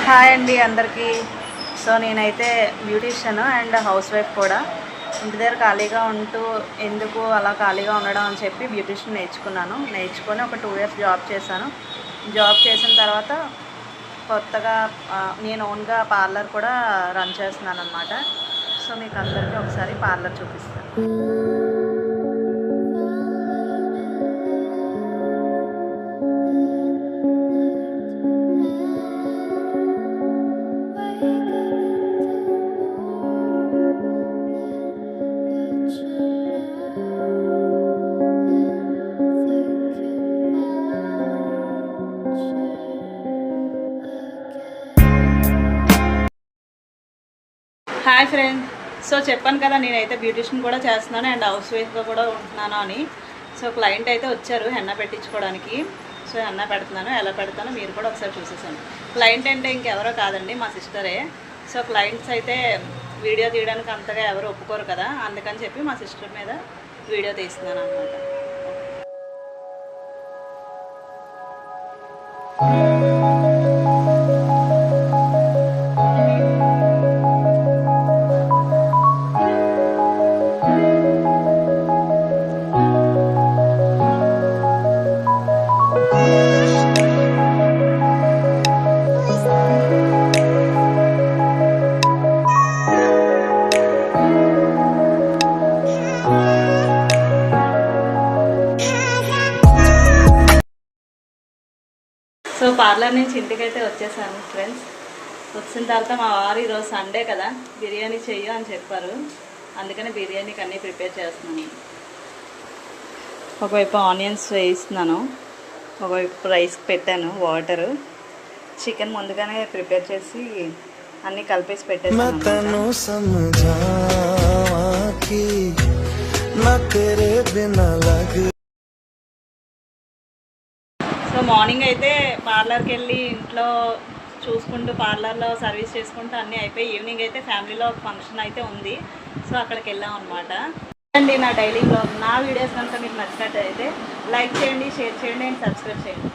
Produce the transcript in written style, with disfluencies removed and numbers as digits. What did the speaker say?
Hi అండి అందరికీ. So నేనైతే బ్యూటీషియన్ అండ్ హౌస్ వైఫ్ కూడా. ఇంటి దగ్గర ఖాళీగా ఉంటూ ఎందుకు అలా ఖాళీగా ఉండడం అని చెప్పి బ్యూటీషియన్ నేర్చుకొని ఒక 2 ఇయర్స్ జాబ్ చేశాను. జాబ్ చేసిన తర్వాత కొత్తగా నేను ఓన్గా పార్లర్ కూడా రన్ చేస్తున్నాను అనమాట. సో మీకు అందరికీ ఒకసారి పార్లర్ చూపిస్తాను. Hi friends. సో చెప్పాను కదా నేనైతే బ్యూటిషియన్ కూడా చేస్తున్నాను అండ్ హౌస్ వైఫ్గా కూడా ఉంటున్నాను అని. సో క్లయింట్ అయితే వచ్చారు హెన్నా పెట్టించుకోవడానికి. సో హెన్నా పెడుతున్నాను, ఎలా పెడతానో మీరు కూడా ఒకసారి చూసేసాను. క్లయింట్ అంటే ఇంకెవరో కాదండి, మా సిస్టరే. సో క్లయింట్స్ అయితే వీడియో తీయడానికి అంతగా ఎవరు ఒప్పుకోరు కదా, అందుకని చెప్పి మా సిస్టర్ మీద వీడియో తీస్తున్నాను అనమాట. సో పార్లర్ నుంచి ఇంటికైతే వచ్చేసాను ఫ్రెండ్స్. వచ్చిన తర్వాత మా వారు ఈరోజు సండే కదా బిర్యానీ చెయ్యు అని చెప్పారు, అందుకని బిర్యానీకి అన్నీ ప్రిపేర్ చేస్తున్నాను. ఒకవైపు ఆనియన్స్ వేయిస్తున్నాను, ఒకవైపు రైస్ పెట్టాను, వాటరు, చికెన్ ముందుగానే ప్రిపేర్ చేసి అన్నీ కలిపేసి పెట్టేసాను. సో మార్నింగ్ అయితే పార్లర్కి వెళ్ళి ఇంట్లో చూసుకుంటూ పార్లర్లో సర్వీస్ చేసుకుంటూ అన్నీ అయిపోయి ఈవినింగ్ అయితే ఫ్యామిలీలో ఒక ఫంక్షన్ అయితే ఉంది. సో అక్కడికి వెళ్ళాం అనమాట. అండి నా డైలీ బ్లాగ్, నా వీడియోస్ కనుక మీకు నచ్చినట్టయితే లైక్ చేయండి, షేర్ చేయండి అండ్ సబ్స్క్రైబ్ చేయండి.